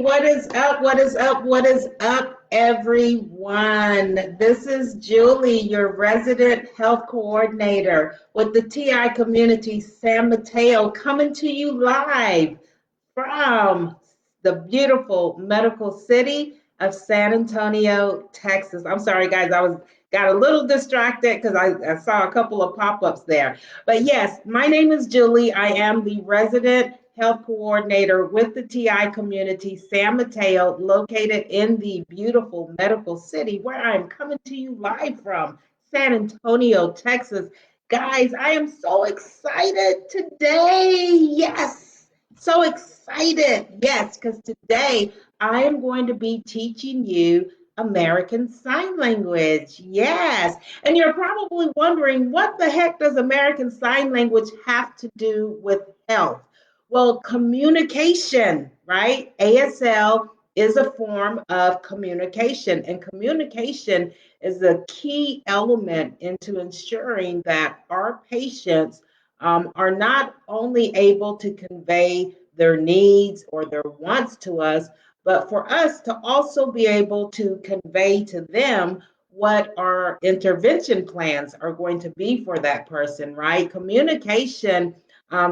What is up? What is up? What is up, everyone? This is Julie, your resident health coordinator with the TI community, San Mateo, coming to you live from the beautiful medical city of San Antonio, Texas. I'm sorry, guys, got a little distracted because I saw a couple of pop-ups there. But yes, my name is Julie. I am the resident health coordinator with the TI community, San Mateo, located in the beautiful medical city where I am coming to you live from, San Antonio, Texas. Guys, I am so excited today. Yes, so excited. Yes, because today I am going to be teaching you American Sign Language. Yes. And you're probably wondering, what the heck does American Sign Language have to do with health? Well, communication, right? ASL is a form of communication, and communication is a key element into ensuring that our patients are not only able to convey their needs or their wants to us, but for us to also be able to convey to them what our intervention plans are going to be for that person, right? Communication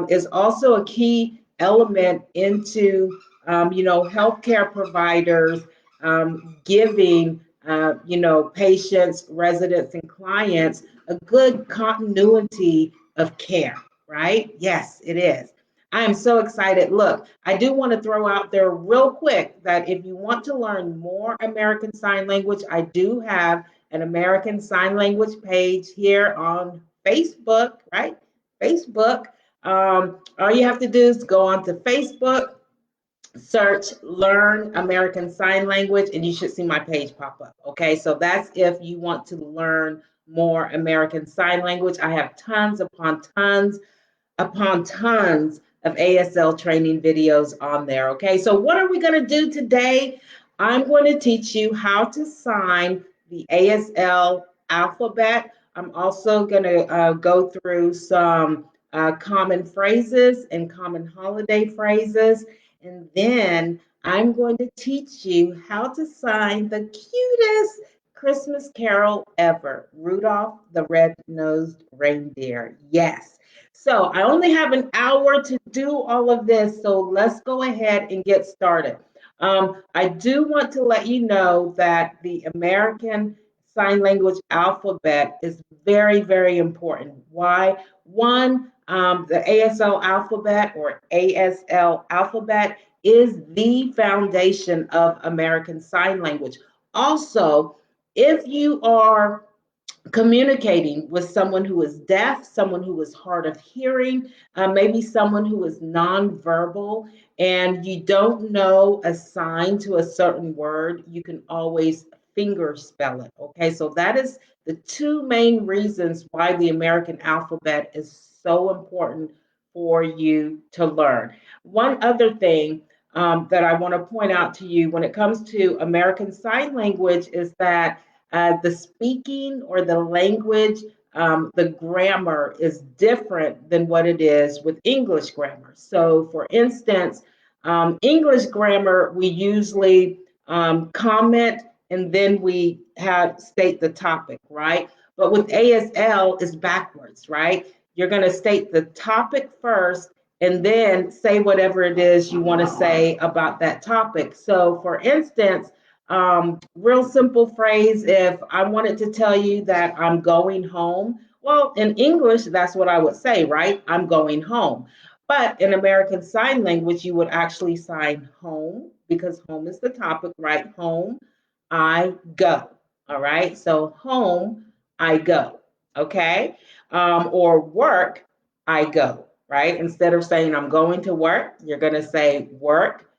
is also a key element into, healthcare providers giving, patients, residents, and clients a good continuity of care, right? Yes, it is. I am so excited. Look, I do want to throw out there real quick that if you want to learn more American Sign Language, I do have an American Sign Language page here on Facebook, right? Facebook. All you have to do is go onto Facebook, search Learn American Sign Language, and you should see my page pop up. Okay, so that's if you want to learn more American Sign Language. I have tons upon tons of ASL training videos on there. Okay, so what are we going to do today? I'm going to teach you how to sign the ASL alphabet. I'm also going to go through some common phrases and common holiday phrases. And then I'm going to teach you how to sign the cutest Christmas carol ever, Rudolph the Red-Nosed Reindeer. Yes. So I only have an hour to do all of this, so let's go ahead and get started. I do want to let you know that the American Sign Language alphabet is very, very important. Why? One, the ASL alphabet or ASL alphabet is the foundation of American Sign Language. Also, if you are communicating with someone who is deaf, someone who is hard of hearing, maybe someone who is nonverbal, and you don't know a sign to a certain word, you can always finger spell it. Okay, so that is the two main reasons why the American alphabet is so important for you to learn. One other thing that I want to point out to you when it comes to American Sign Language is that the speaking or the language, the grammar is different than what it is with English grammar. So, for instance, English grammar, we usually comment and then we have state the topic, right? But with ASL, it's backwards, right? You're going to state the topic first and then say whatever it is you want to say about that topic. So, for instance, real simple phrase, if I wanted to tell you that I'm going home, well, in English, that's what I would say, right? I'm going home. But in American Sign Language, you would actually sign home because home is the topic, right? Home, I go. All right. So home, I go. Okay. Or work, I go. Right. Instead of saying I'm going to work, you're going to say work,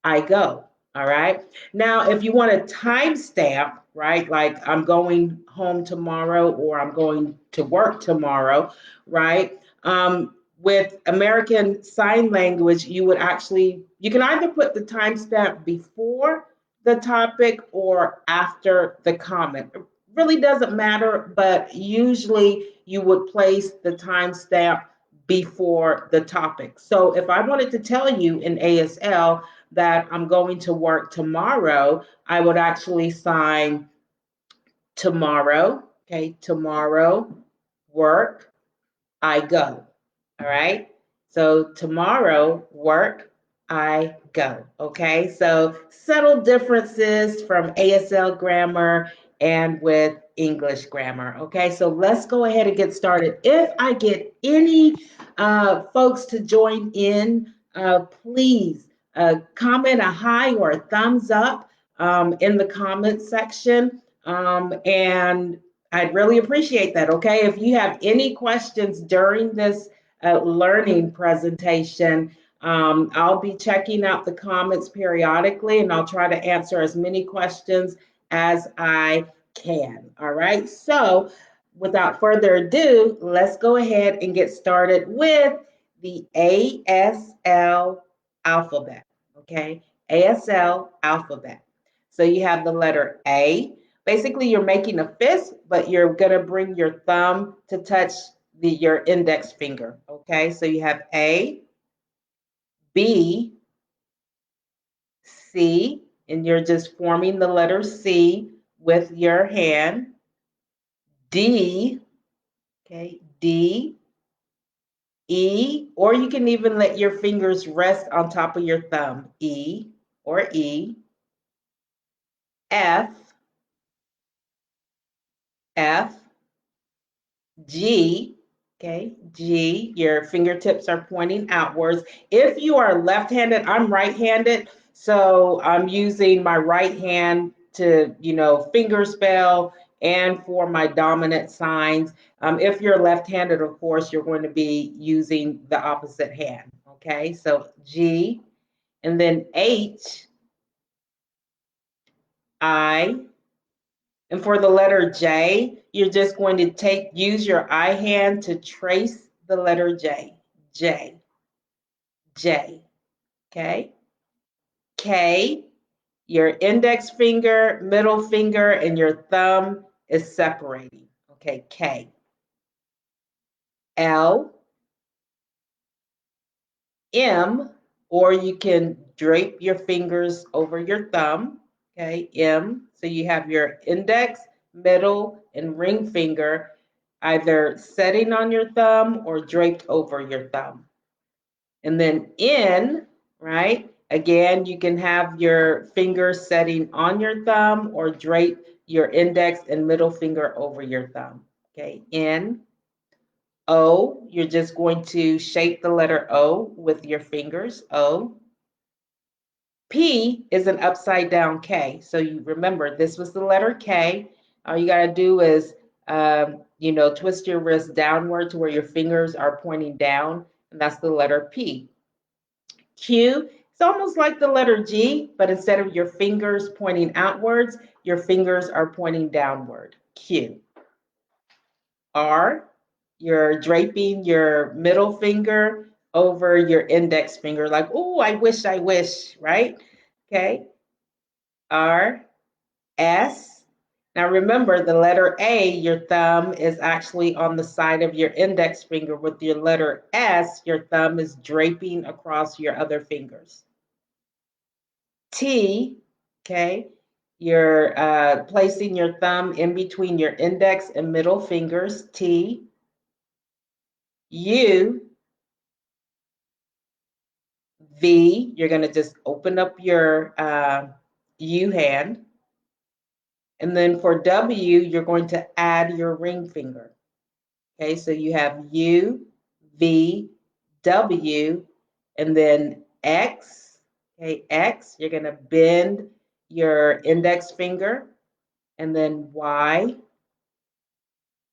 I go. All right. Now, if you want a timestamp, right, like I'm going home tomorrow or I'm going to work tomorrow, right? With American Sign Language, you can either put the timestamp before the topic or after the comment. It really doesn't matter, but usually you would place the timestamp before the topic. So if I wanted to tell you in ASL that I'm going to work tomorrow, I would actually sign tomorrow. Okay, tomorrow, work, I go. All right. So tomorrow, work, I go. Okay. So subtle differences from ASL grammar and with English grammar. Okay. So let's go ahead and get started. If I get any folks to join in, please comment a hi or a thumbs up in the comment section. And I'd really appreciate that. Okay. If you have any questions during this learning presentation, I'll be checking out the comments periodically and I'll try to answer as many questions as I can. All right. So without further ado, let's go ahead and get started with the ASL alphabet. Okay. ASL alphabet. So you have the letter A. Basically, you're making a fist, but you're going to bring your thumb to touch your index finger. Okay, so you have A, B, C, and you're just forming the letter C with your hand. D, okay, D, E, or you can even let your fingers rest on top of your thumb. E or E, F, F, G, okay, G, your fingertips are pointing outwards. If you are left-handed, I'm right-handed, so I'm using my right hand to, finger spell and for my dominant signs. If you're left-handed, of course, you're going to be using the opposite hand, okay? So G, and then H, I, and for the letter J, you're just going to use your I hand to trace the letter J. J, J, okay? K, your index finger, middle finger, and your thumb is separating. Okay, K. L, M, or you can drape your fingers over your thumb. Okay, M. So you have your index, middle, and ring finger either setting on your thumb or draped over your thumb. And then N, right? Again, you can have your fingers setting on your thumb or drape your index and middle finger over your thumb. Okay, N. O, you're just going to shape the letter O with your fingers, O. P is an upside down K. So you remember this was the letter K. All you got to do is, twist your wrist downward to where your fingers are pointing down, and that's the letter P. Q, it's almost like the letter G, but instead of your fingers pointing outwards, your fingers are pointing downward. Q. R, you're draping your middle finger over your index finger, like, oh, I wish, right? Okay. R, S. Now remember the letter A, your thumb is actually on the side of your index finger. With your letter S, your thumb is draping across your other fingers. T, okay, you're placing your thumb in between your index and middle fingers, T. U, V, you're going to just open up your U hand. And then for W, you're going to add your ring finger. Okay, so you have U, V, W, and then X. Okay, X, you're going to bend your index finger, and then Y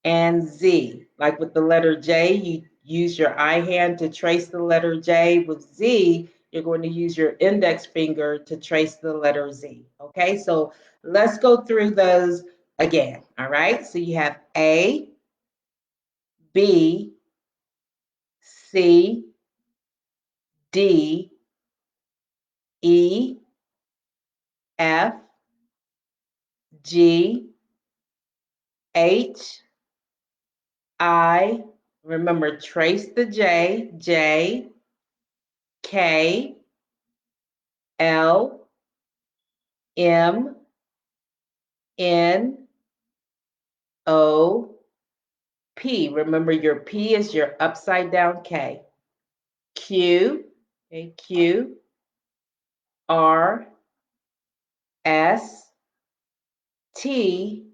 and Z. Like with the letter J, you use your I hand to trace the letter J. With Z, you're going to use your index finger to trace the letter Z. Okay, so let's go through those again. All right, so you have A, B, C, D, E, F, G, H, I, remember trace the J, J, K, L M N O P. Remember, your P is your upside down K. Q, okay, Q R S T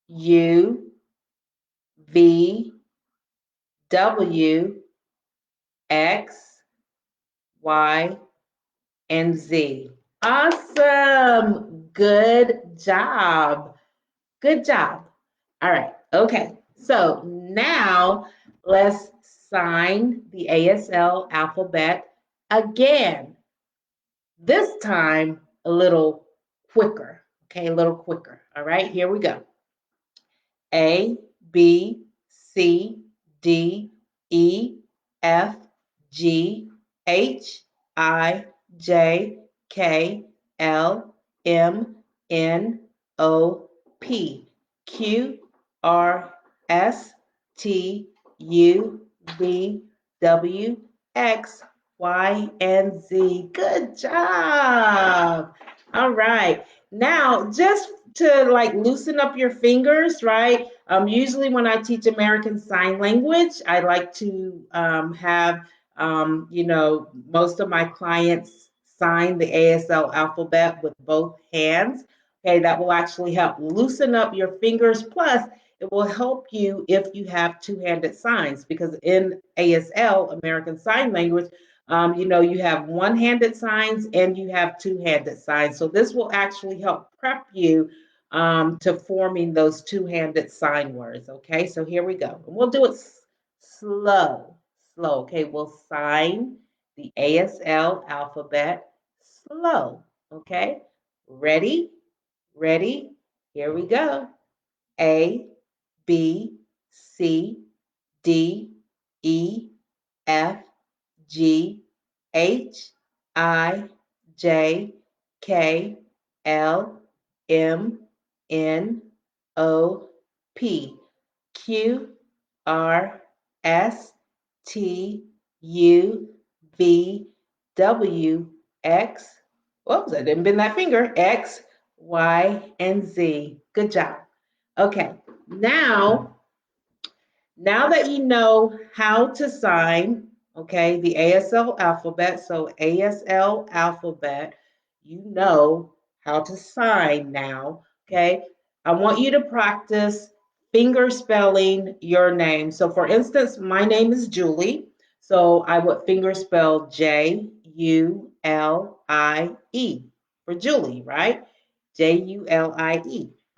U V W X Y and Z. Awesome. Good job. Good job. All right. Okay. So now let's sign the ASL alphabet again. This time a little quicker. Okay, a little quicker. All right, here we go. A, B, C, D, E, F, G, H, I, J, K, L, M, N, O, P, Q, R, S, T, U, V, W, X, Y, and Z. Good job. All right. Now, just to like loosen up your fingers, right? Usually when I teach American Sign Language, I like to have, most of my clients sign the ASL alphabet with both hands. Okay, that will actually help loosen up your fingers. Plus, it will help you if you have two-handed signs because in ASL, American Sign Language, you have one-handed signs and you have two-handed signs. So this will actually help prep you to forming those two-handed sign words. Okay, so here we go. And we'll do it slow, slow. Okay, we'll sign the ASL alphabet slow. Okay, ready, ready. Here we go. A, B, C, D, E, F, G, H, I, J, K, L, M, N, O, P, Q, R, S, T, U, V, W, X. Whoops, I didn't bend that finger. X, Y, and Z. Good job. Okay, now that you know how to sign, okay, the ASL alphabet, so ASL alphabet, you know how to sign now, okay? I want you to practice finger spelling your name. So for instance, my name is Julie, so I would finger spell Julie for Julie, right? Julie. All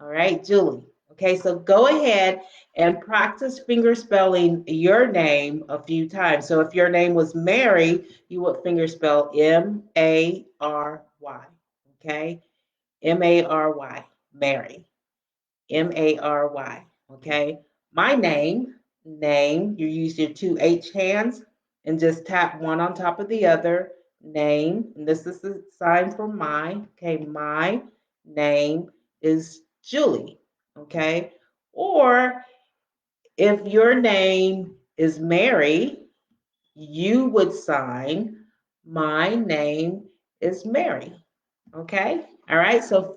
right, Julie. Okay, so go ahead and practice finger spelling your name a few times. So if your name was Mary, you would finger spell Mary. Okay, Mary, Mary, Mary. Okay, my name, you use your two H hands and just tap one on top of the other. Name, and this is the sign for my. Okay, my name is Julie. Okay, or if your name is Mary, you would sign, my name is Mary. Okay? All right. So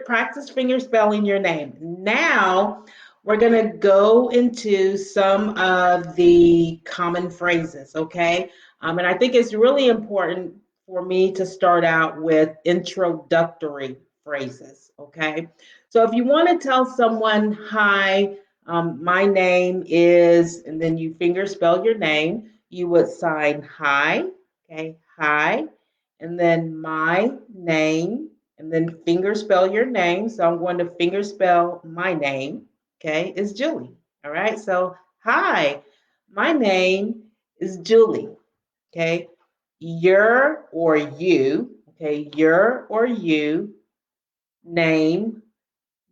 practice finger spelling your name. Now we're going to go into some of the common phrases. Okay. And I think it's really important for me to start out with introductory phrases. Okay. So if you want to tell someone, hi, my name is, and then you finger spell your name, you would sign hi. Okay. Hi. And then my name, and then finger spell your name. So I'm going to finger spell my name, okay, is Julie. All right, so hi, my name is Julie, okay. Your or you, okay, your or you name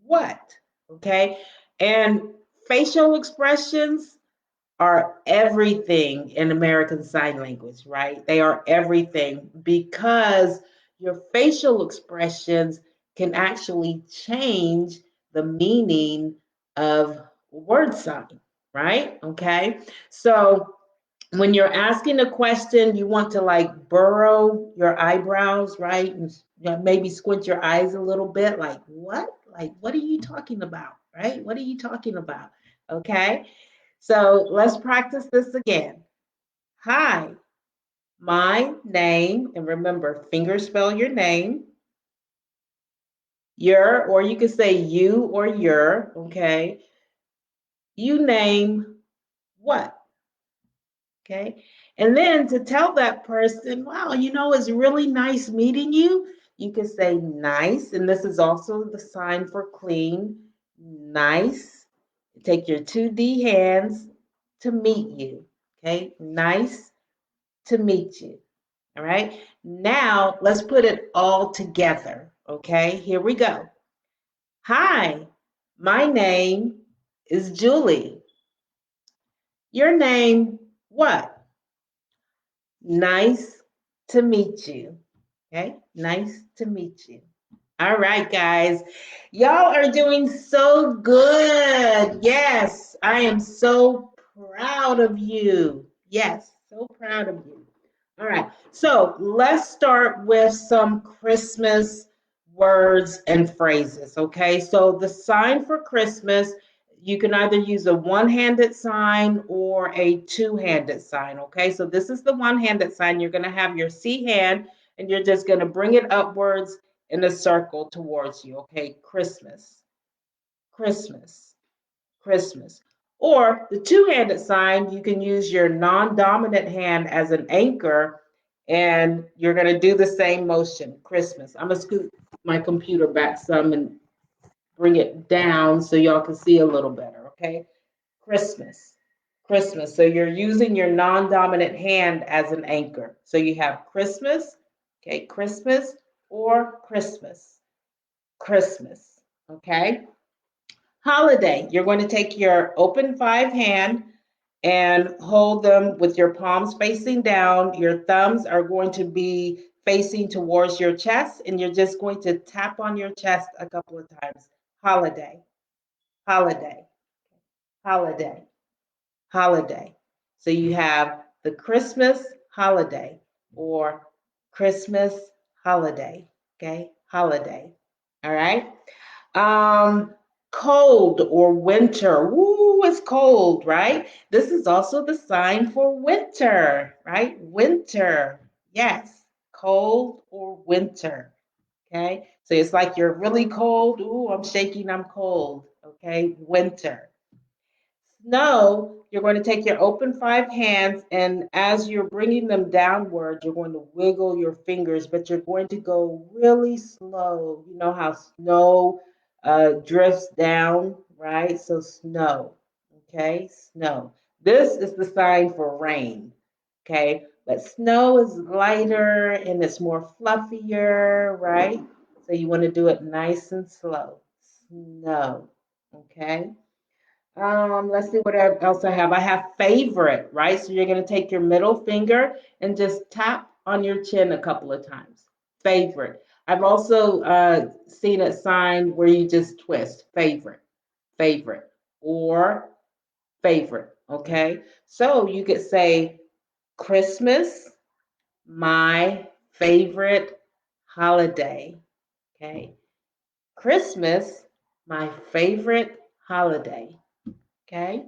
what, okay. And facial expressions are everything in American Sign Language, right? They are everything because your facial expressions can actually change the meaning of word sign, right? Okay. So when you're asking a question, you want to like burrow your eyebrows, right? And maybe squint your eyes a little bit, like, what? Like, what are you talking about, right? What are you talking about? Okay. So let's practice this again. Hi, my name, and remember, finger spell your name. Your, or you could say you or your, okay? You name what? Okay. And then to tell that person, wow, it's really nice meeting you, you can say nice. And this is also the sign for clean. Nice. Take your 2D hands to meet you. Okay. Nice to meet you. All right. Now let's put it all together. Okay. Here we go. Hi, my name is Julie. Your name, what? Nice to meet you. Okay, nice to meet you. All right, guys. Y'all are doing so good. Yes, I am so proud of you. Yes, so proud of you. All right, so let's start with some Christmas words and phrases. Okay, so the sign for Christmas, you can either use a one-handed sign or a two-handed sign. Okay, so this is the one-handed sign. You're going to have your C hand and you're just going to bring it upwards in a circle towards you. Okay, Christmas, Christmas, Christmas. Or the two-handed sign, you can use your non-dominant hand as an anchor and you're going to do the same motion, Christmas. I'm going to scoot my computer back some and bring it down so y'all can see a little better, okay? Christmas, Christmas. So you're using your non-dominant hand as an anchor. So you have Christmas, okay, Christmas or Christmas, Christmas, okay? Holiday, you're going to take your open five hand and hold them with your palms facing down. Your thumbs are going to be facing towards your chest, and you're just going to tap on your chest a couple of times. Holiday, holiday, holiday, holiday. So you have the Christmas holiday or Christmas holiday, okay? Holiday, all right? Um, Cold or winter. Woo, it's cold, right? This is also the sign for winter, right? Winter. Yes, cold or winter. Okay. So it's like you're really cold. Ooh, I'm shaking, I'm cold. Okay. Winter. Snow, you're going to take your open five hands, and as you're bringing them downward, you're going to wiggle your fingers, but you're going to go really slow. You know how snow drifts down, right? So, snow, okay? Snow. This is the sign for rain, okay? But snow is lighter and it's more fluffier, right? So, you want to do it nice and slow. Snow, okay? Let's see what else I have. I have favorite, right? So you're going to take your middle finger and just tap on your chin a couple of times. Favorite. I've also seen a sign where you just twist favorite, favorite, or favorite. Okay. So you could say Christmas, my favorite holiday. Okay. Christmas, my favorite holiday. Okay.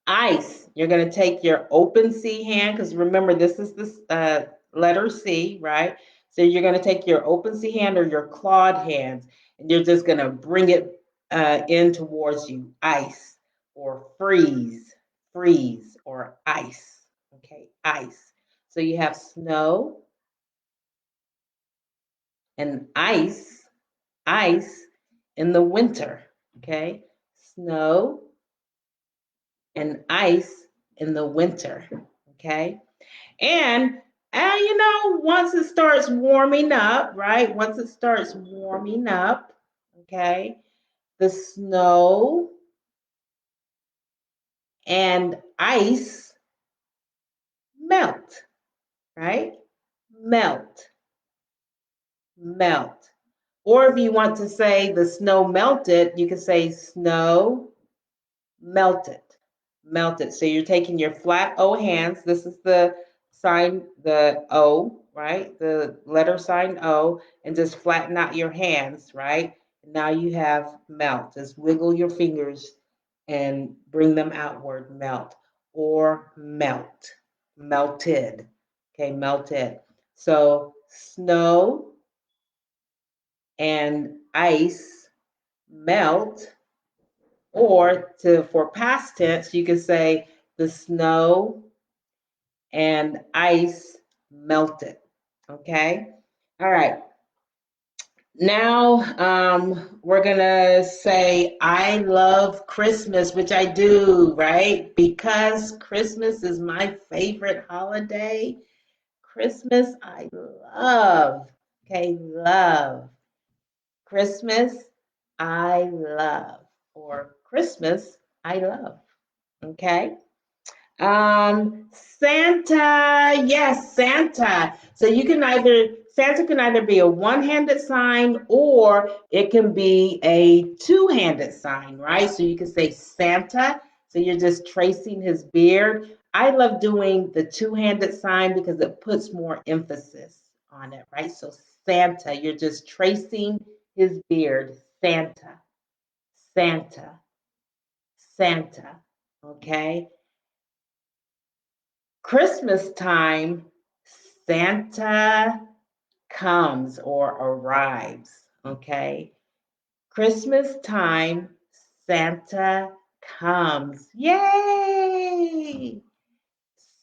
Ice, you're going to take your open C hand, because remember, this is the letter C, right? So you're going to take your open C hand or your clawed hands, and you're just going to bring it in towards you. Ice or freeze, freeze or ice. Okay, ice. So you have snow and ice, ice in the winter. Okay, snow and ice in the winter. Okay. And once it starts warming up, right? Once it starts warming up, okay, the snow and ice melt, right? Melt, melt. Or if you want to say the snow melted, you can say snow melted. melted. So you're taking your flat O hands. This is the sign, the O, right? The letter sign O, and just flatten out your hands, right? Now you have melt. Just wiggle your fingers and bring them outward, melt, or melt, melted. Okay, melted. So snow and ice melt, or for past tense, you could say the snow and ice melted. Okay. All right. Now we're gonna say I love Christmas, which I do, right? Because Christmas is my favorite holiday. Christmas I love. Okay, love. Christmas I love. Or Christmas I love. Okay. Santa, yes, Santa. So Santa can either be a one-handed sign or it can be a two-handed sign, right? So you can say Santa. So you're just tracing his beard. I love doing the two-handed sign because it puts more emphasis on it, right? So Santa, you're just tracing his beard. Santa, Santa, Santa. Okay. Christmas time, Santa comes or arrives. Okay. Christmas time, Santa comes. Yay!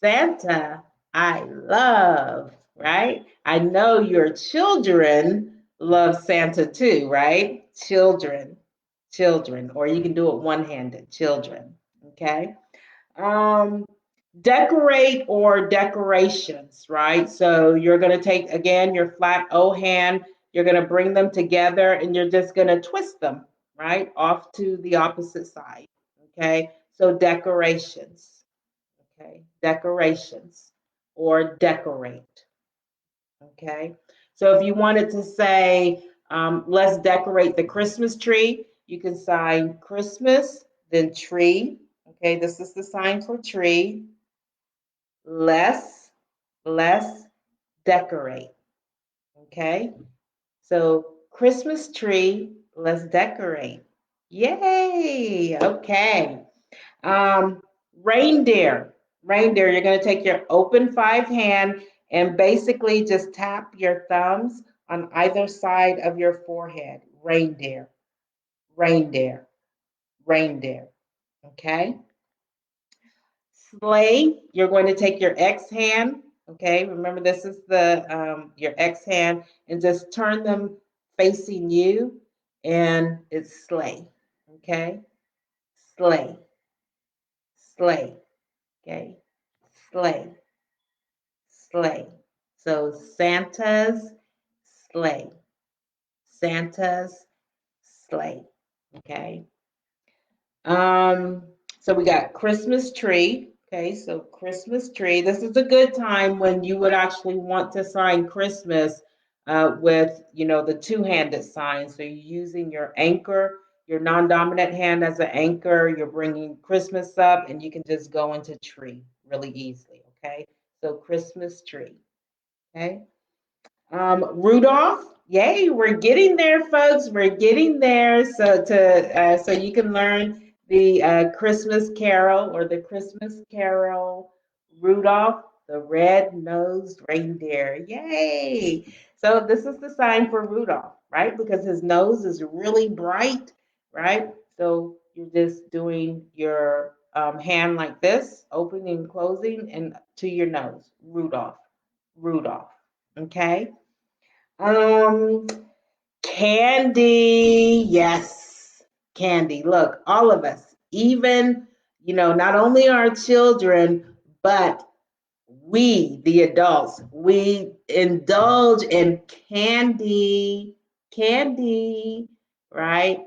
Santa, I love, right? I know your children love Santa too, right? Children, or you can do it one-handed, children. Okay. Um, decorate or decorations, right? So you're going to take, again, your flat O hand, you're going to bring them together and you're just going to twist them, right? Off to the opposite side, okay? So decorations, okay? Decorations or decorate, okay? So if you wanted to say, let's decorate the Christmas tree, you can sign Christmas, then tree. Okay, this is the sign for tree. Less, less decorate. Okay, so Christmas tree, let's decorate. Yay! Okay. Um, reindeer. Reindeer, you're going to take your open five hand and basically just tap your thumbs on either side of your forehead. Reindeer, reindeer, reindeer. Okay. Sleigh, you're going to take your X hand. Okay. Remember, this is the your X hand, and just turn them facing you, and it's sleigh. Okay. Sleigh, sleigh. Okay. Sleigh, sleigh. So Santa's sleigh, Santa's sleigh. Okay. Um, so we got Christmas tree. Okay, so Christmas tree. This is a good time when you would actually want to sign Christmas with, the two-handed sign. So you're using your anchor, your non-dominant hand as an anchor. You're bringing Christmas up, and you can just go into tree really easily. Okay, so Christmas tree. Okay. Rudolph, yay, we're getting there, folks. We're getting there. So you can learn the Christmas Carol or the Christmas Carol. Rudolph, the red-nosed reindeer. Yay! So this is the sign for Rudolph, right? Because his nose is really bright, right? So you're just doing your hand like this, opening and closing, and to your nose. Rudolph, Rudolph. Okay. Um, candy, yes, candy. Look, all of us, even, not only our children, but we, the adults, we indulge in candy, right?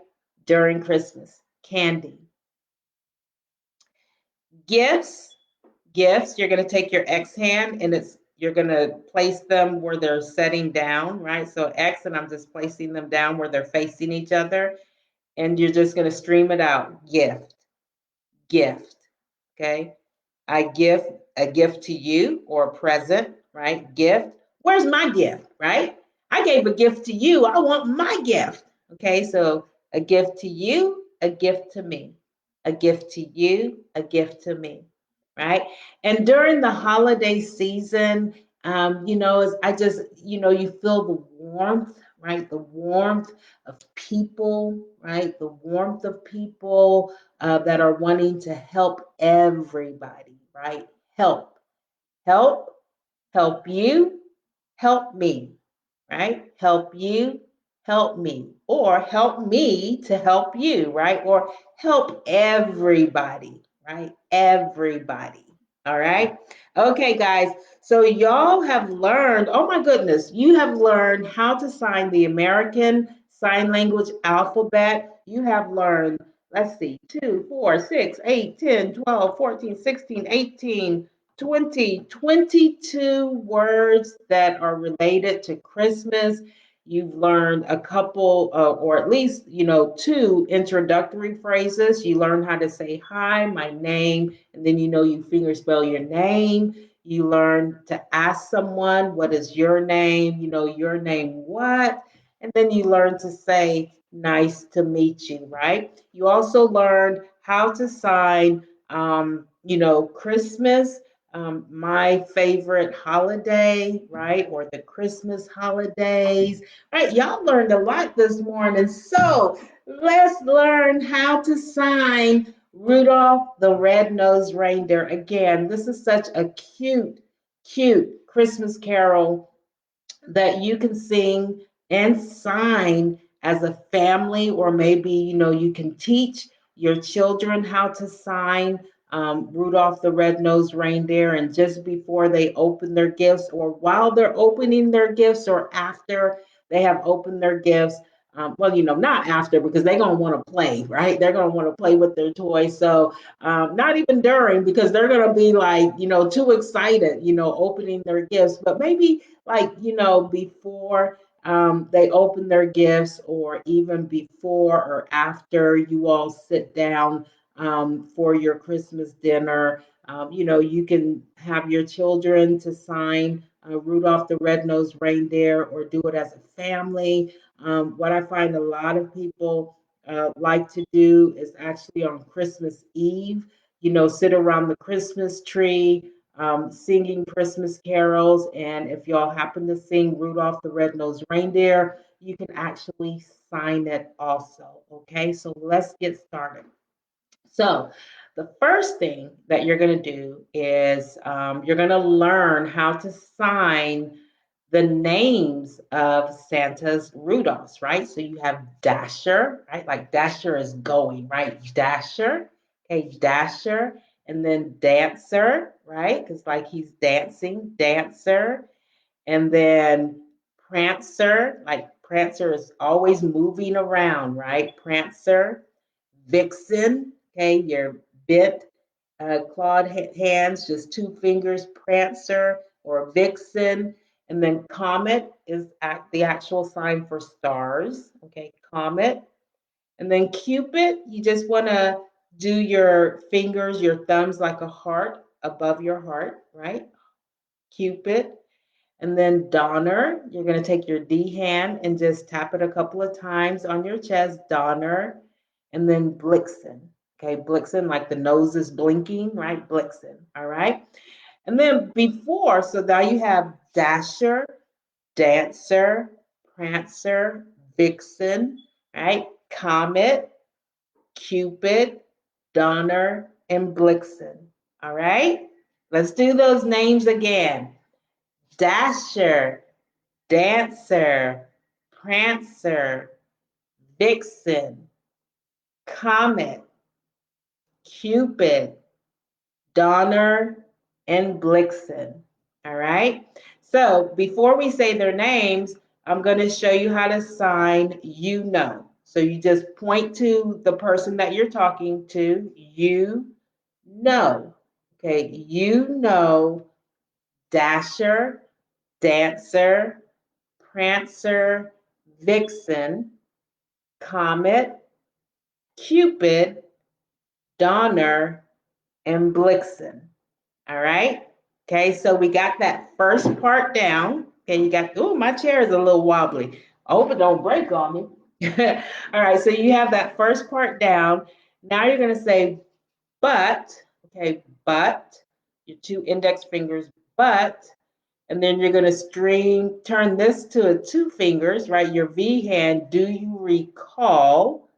During Christmas, candy. Gifts, gifts, you're going to take your X hand and you're going to place them where they're setting down, right? So X, and I'm just placing them down where they're facing each other, and you're just going to stream it out. Gift, gift, okay? I give a gift to you or a present, right? Gift. Where's my gift, right? I gave a gift to you. I want my gift. Okay, so a gift to you, a gift to me. A gift to you, a gift to me, right? And during the holiday season, as I just, you feel the warmth, right? The warmth of people, right? The warmth of people that are wanting to help everybody, right? Help, help, help you, help me, right? Help you, help me, or help me to help you, right? Or help everybody, right? Everybody. All right. Okay, guys. So y'all have learned, oh my goodness, you have learned how to sign the American Sign Language alphabet. You have learned, let's see, 2, 4, 6, 8, 10, 12, 14, 16, 18, 20, 22 words that are related to Christmas. You've learned a couple, or at least, two introductory phrases. You learn how to say, hi, my name, and then you finger spell your name. You learn to ask someone, what is your name? Your name what? And then you learn to say, nice to meet you, right? You also learned how to sign, Christmas, my favorite holiday, right? Or the Christmas holidays, right? Y'all learned a lot this morning. So let's learn how to sign Rudolph the Red-Nosed Reindeer. Again, this is such a cute, cute Christmas carol that you can sing and sign as a family, or maybe you can teach your children how to sign Rudolph the Red-Nosed Reindeer, and just before they open their gifts, or while they're opening their gifts, or after they have opened their gifts. Well, not after, because they're going to want to play, right? They're going to want to play with their toys. So not even during, because they're going to be like, too excited, opening their gifts. But maybe like, before they open their gifts, or even before or after you all sit down for your Christmas dinner. You can have your children to sign Rudolph the Red-Nosed Reindeer, or do it as a family. What I find a lot of people like to do is actually on Christmas Eve, sit around the Christmas tree, singing Christmas carols. And if y'all happen to sing Rudolph the Red-Nosed Reindeer, you can actually sign it also. Okay, so let's get started. So, the first thing that you're going to do is you're going to learn how to sign the names of Santa's Rudolphs, right? So you have Dasher, right? Like Dasher is going, right? Dasher, okay, Dasher, and then Dancer, right? Because like he's dancing, Dancer, and then Prancer, like Prancer is always moving around, right? Prancer, Vixen, okay, your bit clawed hands, just two fingers, Prancer or Vixen. And then Comet is the actual sign for stars, okay, Comet. And then Cupid, you just want to do your fingers, your thumbs like a heart above your heart, right? Cupid. And then Donner, you're going to take your D hand and just tap it a couple of times on your chest, Donner. And then Blitzen, okay, Blitzen, like the nose is blinking, right? Blitzen, all right? And then before, so now you have Dasher, Dancer, Prancer, Vixen, right? Comet, Cupid, Donner, and Blitzen, all right? Let's do those names again. Dasher, Dancer, Prancer, Vixen, Comet, Cupid, Donner, and Blitzen. All right. So before we say their names, I'm going to show you how to sign you know. So you just point to the person that you're talking to. You know. Okay. You know Dasher, Dancer, Prancer, Vixen, Comet, Cupid, Donner, and Blitzen. All right. Okay, so we got that first part down. Okay, you got, oh, my chair is a little wobbly. I hope it don't break on me. All right, so you have that first part down. Now you're going to say, but, okay, but, your two index fingers, but, and then you're going to turn this to a two fingers, right? Your V hand, do you recall?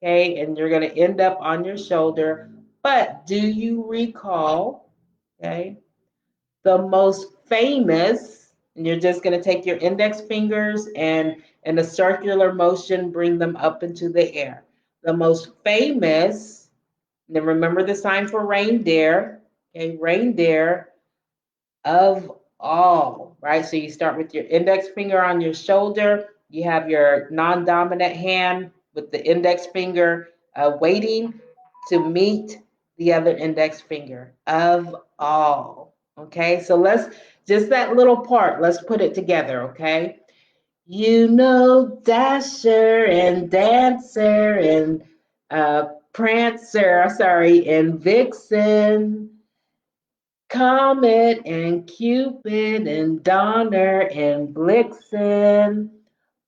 Okay, and you're going to end up on your shoulder. But do you recall? Okay, the most famous, and you're just going to take your index fingers and in a circular motion, bring them up into the air. The most famous, and then remember the sign for reindeer, okay, reindeer of all, right? So you start with your index finger on your shoulder. You have your non-dominant hand with the index finger waiting to meet the other index finger of all. Okay, so let's just that little part, let's put it together, okay? You know, Dasher and Dancer and Prancer, sorry, and Vixen. Comet and Cupid and Donner and Blitzen.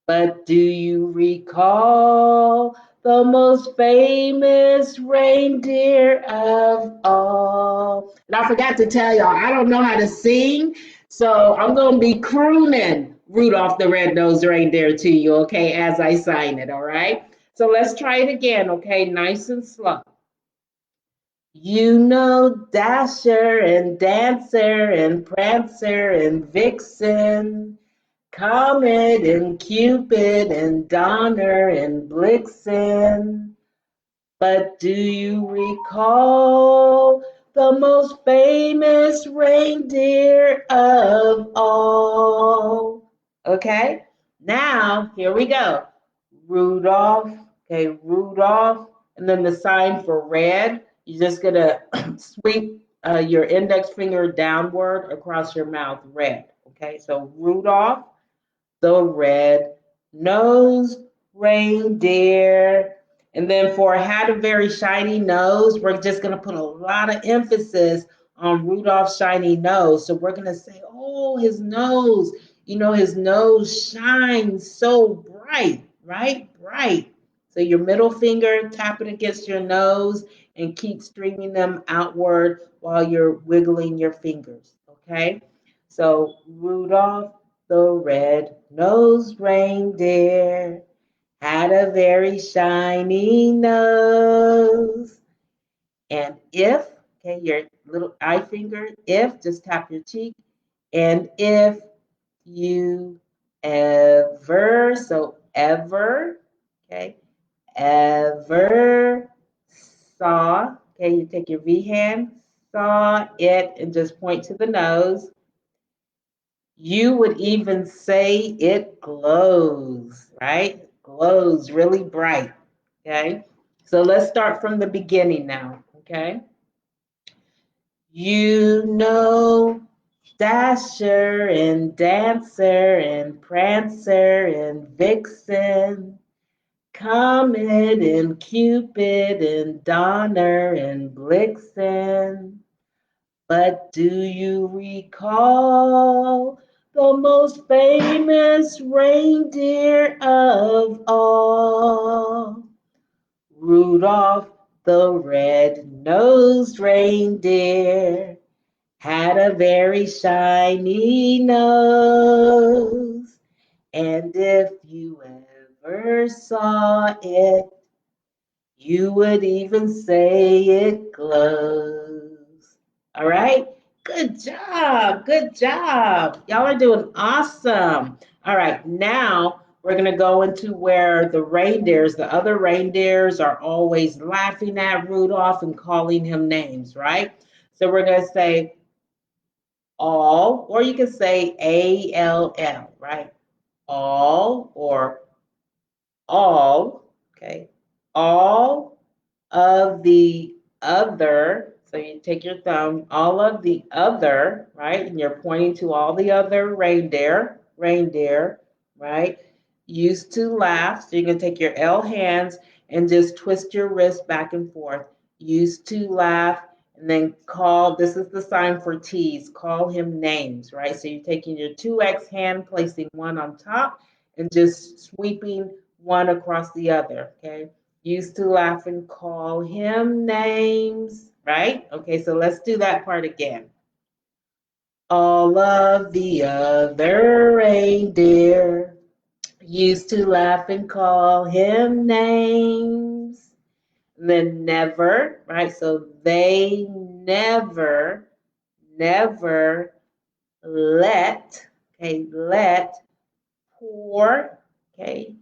But do you recall the most famous reindeer of all? And I forgot to tell y'all, I don't know how to sing, so I'm going to be crooning Rudolph the Red-Nosed Reindeer to you, okay, as I sign it, all right? So let's try it again, okay, nice and slow. You know, Dasher and Dancer and Prancer and Vixen, Comet and Cupid and Donner and Blitzen. But do you recall the most famous reindeer of all? Okay, now here we go. Rudolph, okay, Rudolph, and then the sign for red. You're just gonna sweep your index finger downward across your mouth, red. Okay, so Rudolph the red-nosed reindeer. And then for had a very shiny nose, we're just going to put a lot of emphasis on Rudolph's shiny nose. So we're going to say, oh, his nose, you know, his nose shines so bright, right? Bright. So your middle finger, tap it against your nose and keep streaming them outward while you're wiggling your fingers, okay? So Rudolph the red-nosed reindeer had a very shiny nose. And if, okay, your little eye finger, if, just tap your cheek. And if you ever, so ever, okay, ever saw, okay, you take your V hand, saw it, and just point to the nose. You would even say it glows, right? Glows really bright, okay? So let's start from the beginning now, okay? You know, Dasher and Dancer and Prancer and Vixen, Comet and Cupid and Donner and Blitzen. But do you recall the most famous reindeer of all? Rudolph the red-nosed reindeer had a very shiny nose. And if you ever saw it, you would even say it glows. All right? Good job. Good job. Y'all are doing awesome. All right, now we're going to go into where the reindeers, the other reindeers, are always laughing at Rudolph and calling him names, right? So we're going to say all, or you can say A-L-L, right? All or all, okay? All of the other, so you take your thumb, all of the other, right? And you're pointing to all the other reindeer, right? Used to laugh. So you're going to take your L hands and just twist your wrist back and forth. Used to laugh And then call, this is the sign for tease, call him names, right? So you're taking your 2X hand, placing one on top, and just sweeping one across the other, okay? Used to laugh and call him names, right? Okay, so let's do that part again. All of the other reindeer used to laugh and call him names. And then never, right? So they never, never let, okay, let poor, okay,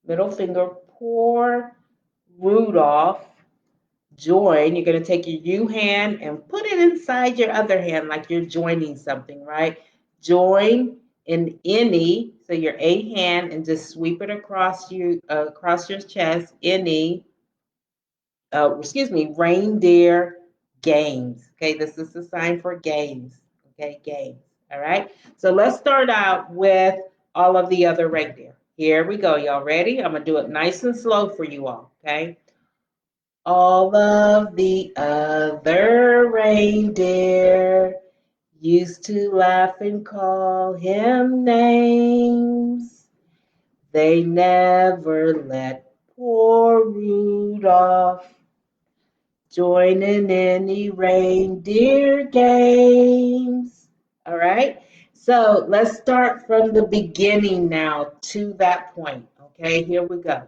middle finger, poor Rudolph join. You're going to take your U hand and put it inside your other hand like you're joining something, right? Join in any, so your A hand, and just sweep it across you across your chest. Any, reindeer games. Okay, this is the sign for games. Okay, games. All right. So let's start out with all of the other reindeer. Here we go. Y'all ready? I'm gonna do it nice and slow for you all. Okay. All of the other reindeer used to laugh and call him names. They never let poor Rudolph join in any reindeer games. All right. So let's start from the beginning now to that point. Okay, here we go.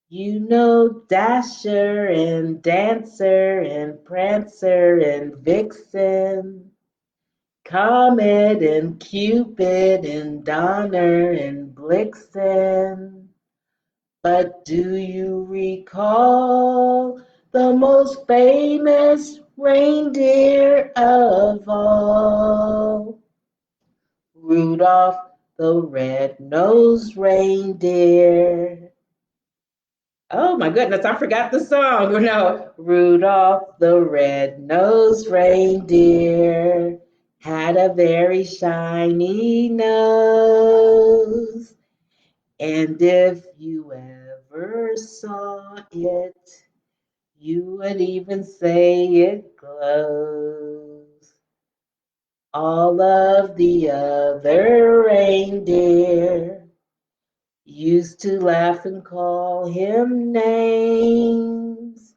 You know Dasher and Dancer and Prancer and Vixen, Comet and Cupid and Donner and Blitzen. But do you recall the most famous reindeer of all? Rudolph the red-nosed reindeer. Oh my goodness, I forgot the song. No, Rudolph the red-nosed reindeer had a very shiny nose. And if you ever saw it, you would even say it glows. All of the other reindeer used to laugh and call him names.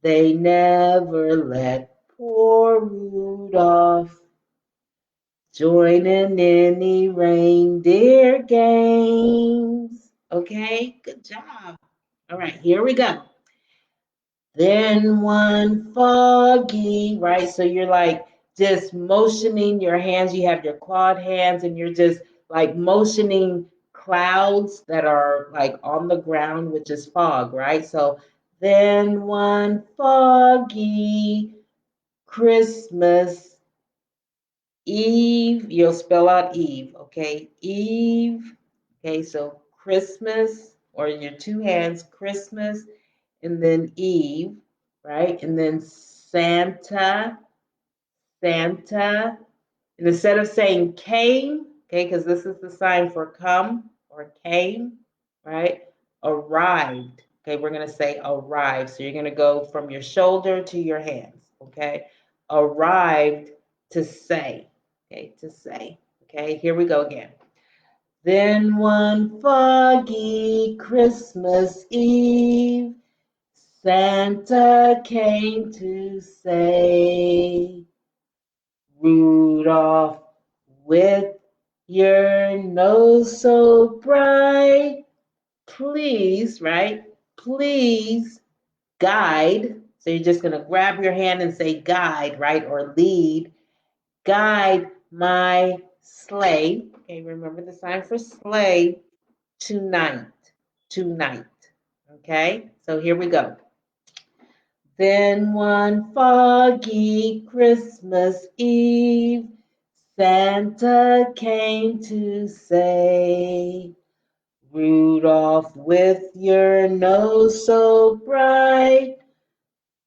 They never let poor Rudolph join in any reindeer games. Okay, good job. All right, here we go. Then one foggy, right? So you're like just motioning your hands. You have your clawed hands and you're just like motioning clouds that are like on the ground, which is fog, right? So then one foggy Christmas Eve, you'll spell out Eve, okay? Eve, okay? So Christmas, or in your two hands, Christmas, and then Eve, right? And then Santa, Santa. And instead of saying came, okay, because this is the sign for come or came, right? Arrived. Okay, we're going to say arrived. So you're going to go from your shoulder to your hands, okay? Arrived to say, okay, to say. Okay, here we go again. Then one foggy Christmas Eve, Santa came to say, Rudolph, with your nose so bright, please, right? Please guide. So you're just going to grab your hand and say guide, right? Or lead. Guide my sleigh. Okay, remember the sign for sleigh tonight. Tonight. Okay, so here we go. Then one foggy Christmas Eve, Santa came to say, Rudolph, with your nose so bright,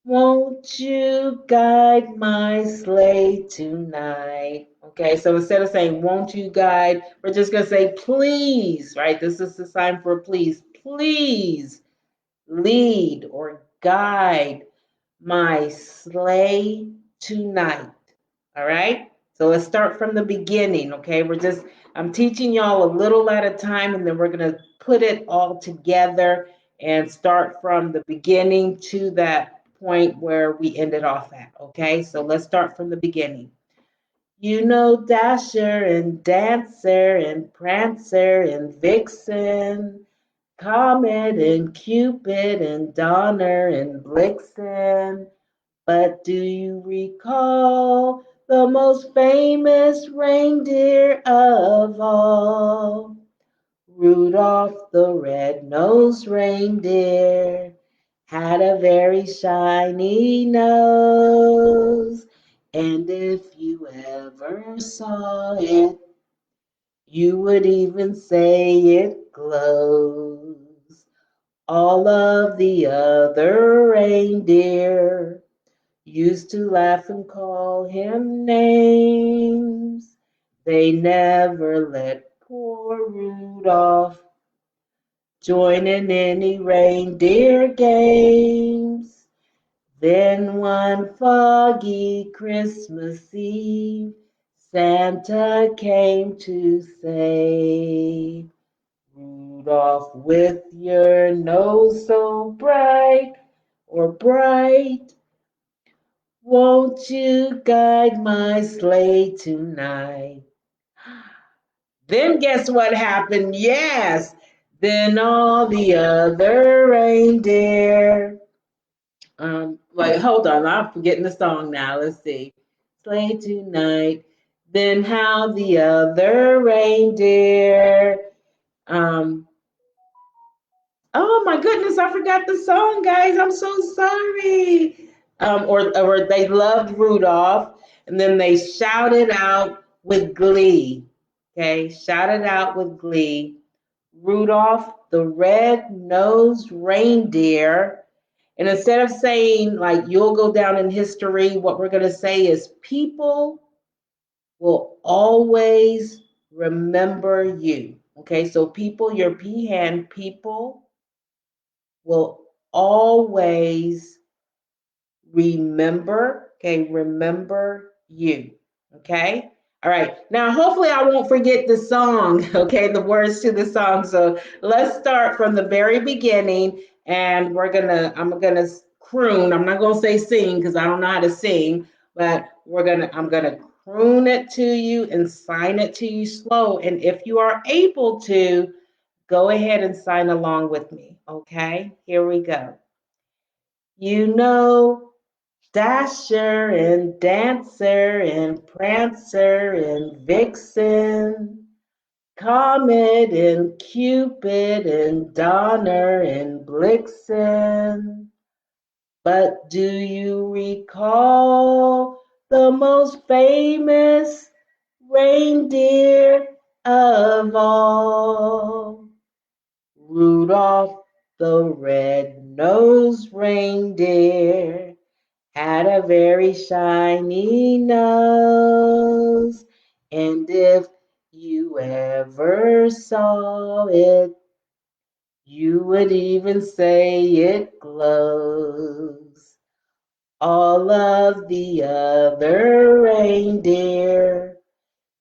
won't you guide my sleigh tonight? Okay, so instead of saying, won't you guide, we're just going to say, please, right? This is the sign for please. Please lead or guide my sleigh tonight. All right. So let's start from the beginning. Okay. I'm teaching y'all a little at a time, and then we're going to put it all together and start from the beginning to that point where we ended off at. Okay. So let's start from the beginning. You know Dasher and Dancer and Prancer and Vixen, Comet and Cupid and Donner and Blitzen. But do you recall the most famous reindeer of all? Rudolph the red-nosed reindeer had a very shiny nose, and if you ever saw it, you would even say it glows. All of the other reindeer used to laugh and call him names. They never let poor Rudolph join in any reindeer games. Then one foggy Christmas Eve, Santa came to say, Rudolph, with your nose so bright, or bright, won't you guide my sleigh tonight? Then guess what happened? Yes. Then all the other reindeer. Wait, hold on. I'm forgetting the song now. Let's see. Sleigh tonight. Then how the other reindeer. Um, oh my goodness, I forgot the song, guys. I'm so sorry. Or they loved Rudolph, and then they shouted out with glee. Okay, shouted out with glee. Rudolph the red-nosed reindeer. And instead of saying like you'll go down in history, what we're going to say is people will always remember you. Okay, so people, your peahen, people will always remember, okay, remember you, okay? All right, now hopefully I won't forget the song, okay, the words to the song. So let's start from the very beginning, and I'm gonna croon. I'm not gonna say sing because I don't know how to sing, but I'm gonna croon it to you and sign it to you slow. And if you are able to, go ahead and sign along with me, okay? Here we go. You know Dasher and Dancer and Prancer and Vixen, Comet and Cupid and Donner and Blitzen. But do you recall the most famous reindeer of all? Rudolph the red-nosed reindeer had a very shiny nose, and if you ever saw it, you would even say it glows. All of the other reindeer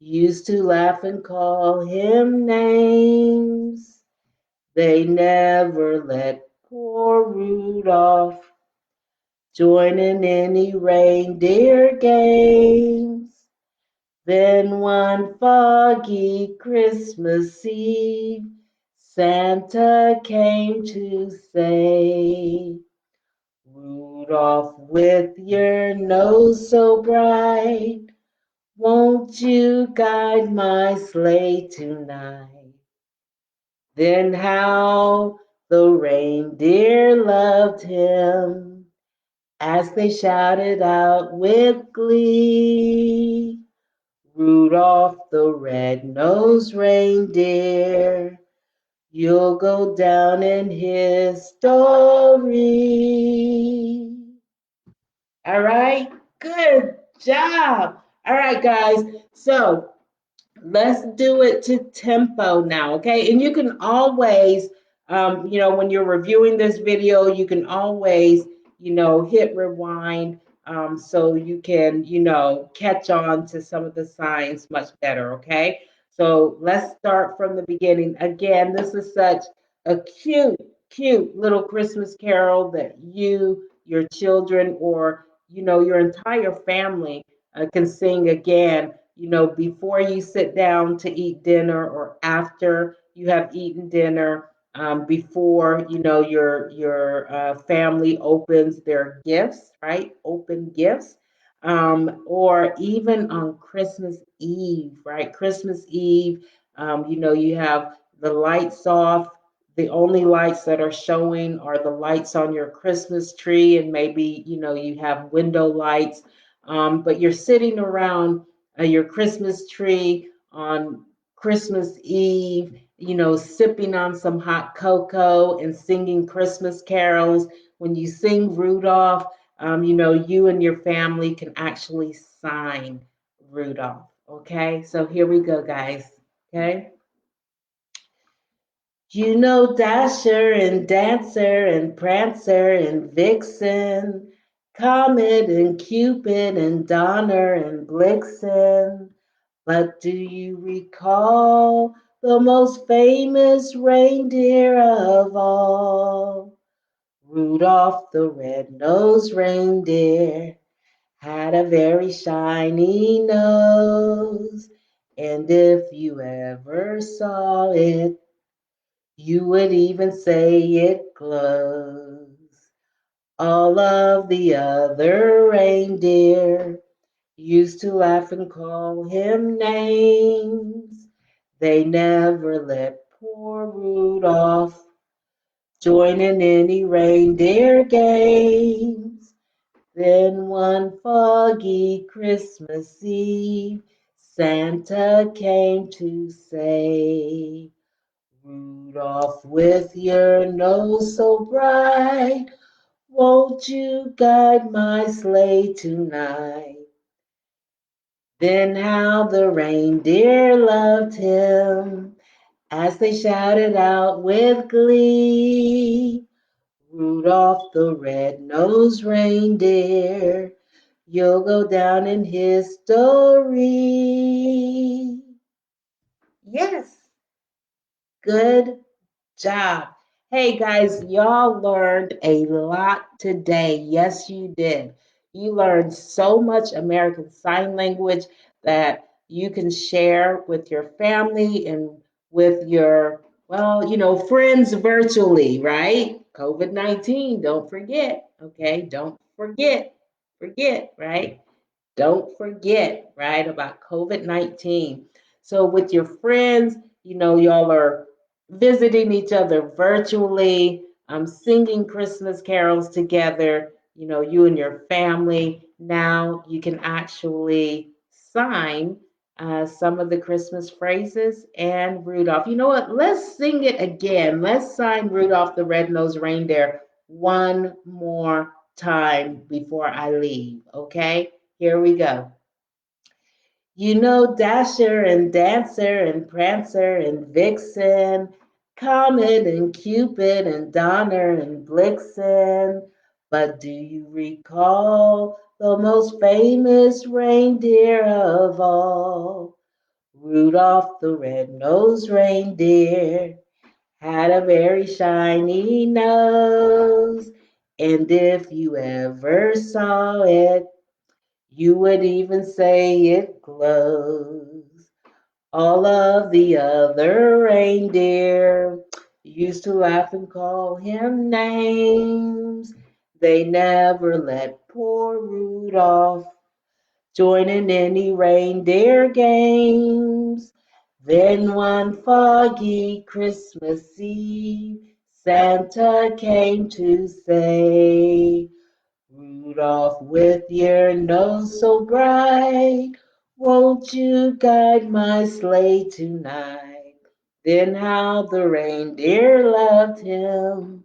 used to laugh and call him names. They never let poor Rudolph join in any reindeer games. Then one foggy Christmas Eve, Santa came to say, Rudolph, with your nose so bright, won't you guide my sleigh tonight? Then how the reindeer loved him as they shouted out with glee, Rudolph the red-nosed reindeer, you'll go down in history. All right, good job. All right, guys, so let's do it to tempo now, okay? And you can always, when you're reviewing this video, you can always hit rewind so you can, catch on to some of the signs much better, okay? So let's start from the beginning. Again, this is such a cute, cute little Christmas carol that you, your children, or, your entire family can sing again, before you sit down to eat dinner or after you have eaten dinner, before your family opens their gifts, right? Open gifts, or even on Christmas Eve, right? Christmas Eve, you have the lights off. The only lights that are showing are the lights on your Christmas tree, and maybe you have window lights, but you're sitting around your Christmas tree on Christmas Eve, sipping on some hot cocoa and singing Christmas carols. When you sing Rudolph, you and your family can actually sign Rudolph. Okay, so here we go, guys. Okay. Dasher and Dancer and Prancer and Vixen, Comet and Cupid and Donner and Blitzen. But do you recall the most famous reindeer of all? Rudolph the red-nosed reindeer had a very shiny nose, and if you ever saw it, you would even say it glows. All of the other reindeer used to laugh and call him names. They never let poor Rudolph join in any reindeer games. Then one foggy Christmas Eve, Santa came to say, Rudolph, with your nose so bright, won't you guide my sleigh tonight? Then how the reindeer loved him as they shouted out with glee, Rudolph the red-nosed reindeer, you'll go down in history. Yes, good job. Hey guys, y'all learned a lot today. Yes, you did. You learned so much American Sign Language that you can share with your family and with your, friends virtually, right? COVID-19, don't forget, okay? Don't forget, right? Don't forget, right, about COVID-19. So, with your friends, y'all are visiting each other virtually, singing Christmas carols together, you and your family. Now you can actually sign some of the Christmas phrases and Rudolph. You know what? Let's sing it again. Let's sign Rudolph the Red-Nosed Reindeer one more time before I leave, okay? Here we go. Dasher and Dancer and Prancer and Vixen, Comet and Cupid and Donner and Blitzen. But do you recall the most famous reindeer of all? Rudolph the red-nosed reindeer had a very shiny nose, and if you ever saw it, you would even say it glows. All of the other reindeer used to laugh and call him names. They never let poor Rudolph join in any reindeer games. Then one foggy Christmas Eve, Santa came to say, Rudolph, with your nose so bright, won't you guide my sleigh tonight? Then how the reindeer loved him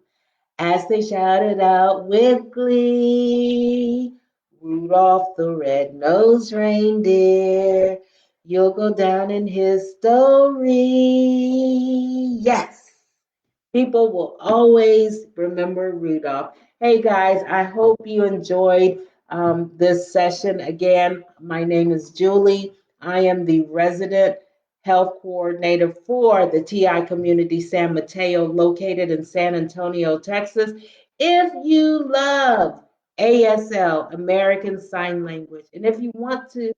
as they shouted out with glee, Rudolph the red-nosed reindeer, you'll go down in history. Yes, People will always remember Rudolph. Hey guys, I hope you enjoyed this session. Again, my name is Julie. I am the resident health coordinator for the TI Community San Mateo, located in San Antonio, Texas. If you love ASL, American Sign Language, and if you want to,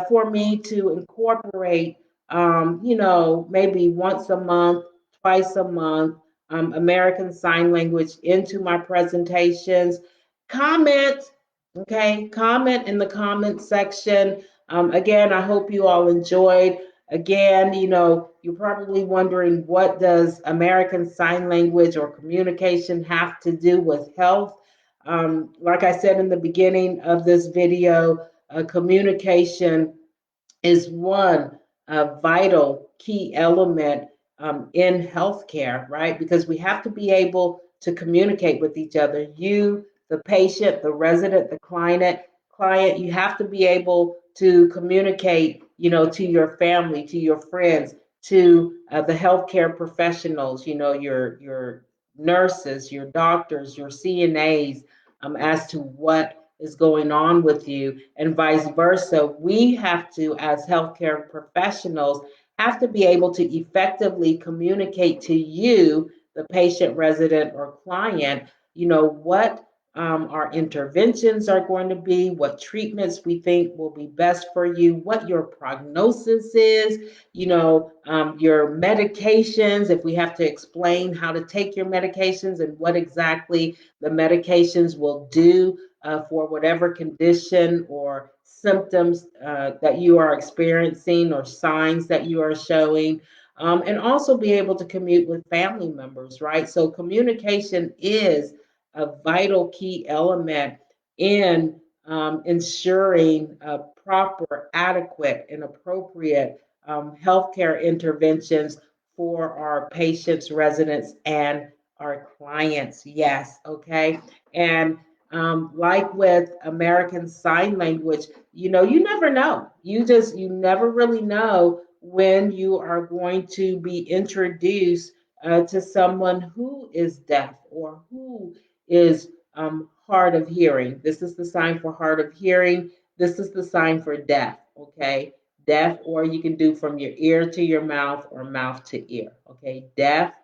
for me to incorporate, maybe once a month, twice a month, American Sign Language into my presentations. Comment, okay? Comment in the comment section. Again, I hope you all enjoyed. Again, you're probably wondering, what does American Sign Language or communication have to do with health? Like I said in the beginning of this video, communication is one vital key element in healthcare, right? Because we have to be able to communicate with each other. You, the patient, the resident, the client, you have to be able to communicate, to your family, to your friends, to the healthcare professionals, your nurses, your doctors, your CNAs, as to what is going on with you, and vice versa. We have to, as healthcare professionals, have to be able to effectively communicate to you, the patient, resident, or client, what our interventions are going to be, what treatments we think will be best for you, what your prognosis is, your medications, if we have to explain how to take your medications and what exactly the medications will do for whatever condition or symptoms that you are experiencing or signs that you are showing, and also be able to commute with family members, right? So communication is a vital key element in ensuring proper, adequate, and appropriate healthcare interventions for our patients, residents, and our clients. Yes, okay. And like with American Sign Language, you never know. You never really know when you are going to be introduced to someone who is deaf or who is hard of hearing. This is the sign for hard of hearing. This is the sign for deaf, okay? Deaf, or you can do from your ear to your mouth or mouth to ear, okay? Deaf,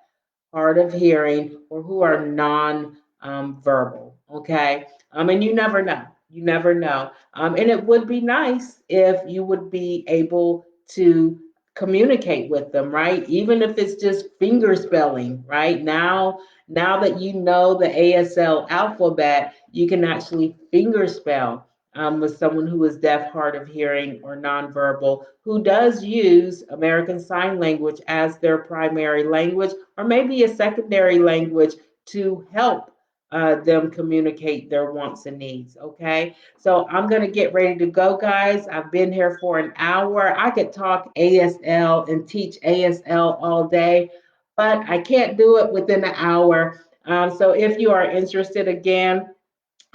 hard of hearing, or who are non-verbal. Okay, and you never know. You never know. And it would be nice if you would be able to communicate with them, right? Even if it's just finger spelling, right? Now that you know the ASL alphabet, you can actually finger spell with someone who is deaf, hard of hearing, or nonverbal, who does use American Sign Language as their primary language, or maybe a secondary language to help them communicate their wants and needs. Okay, so I'm going to get ready to go, guys. I've been here for an hour. I could talk ASL and teach ASL all day, but I can't do it within an hour. So if you are interested, again,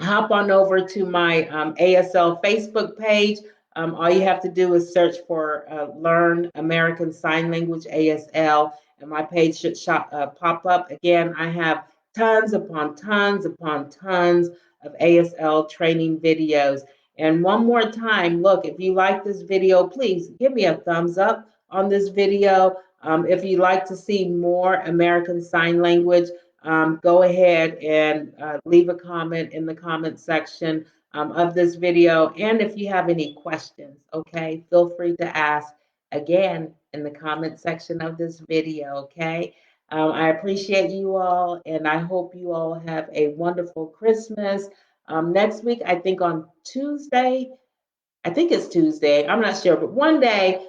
hop on over to my ASL Facebook page. All you have to do is search for Learn American Sign Language ASL, and my page should pop up. Again, I have tons upon tons upon tons of ASL training videos. And one more time, look, if you like this video, please give me a thumbs up on this video. If you'd like to see more American Sign Language, go ahead and leave a comment in the comment section of this video. And if you have any questions, okay, feel free to ask again in the comment section of this video, okay? I appreciate you all, and I hope you all have a wonderful Christmas. Next week, I think on Tuesday, I think it's Tuesday. I'm not sure, but one day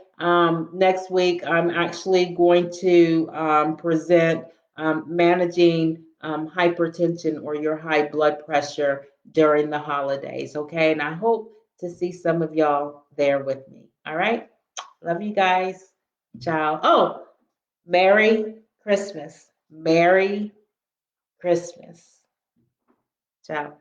next week, I'm actually going to present managing hypertension or your high blood pressure during the holidays. Okay, and I hope to see some of y'all there with me. All right, love you guys. Ciao. Oh, Merry Christmas. Merry Christmas. Ciao.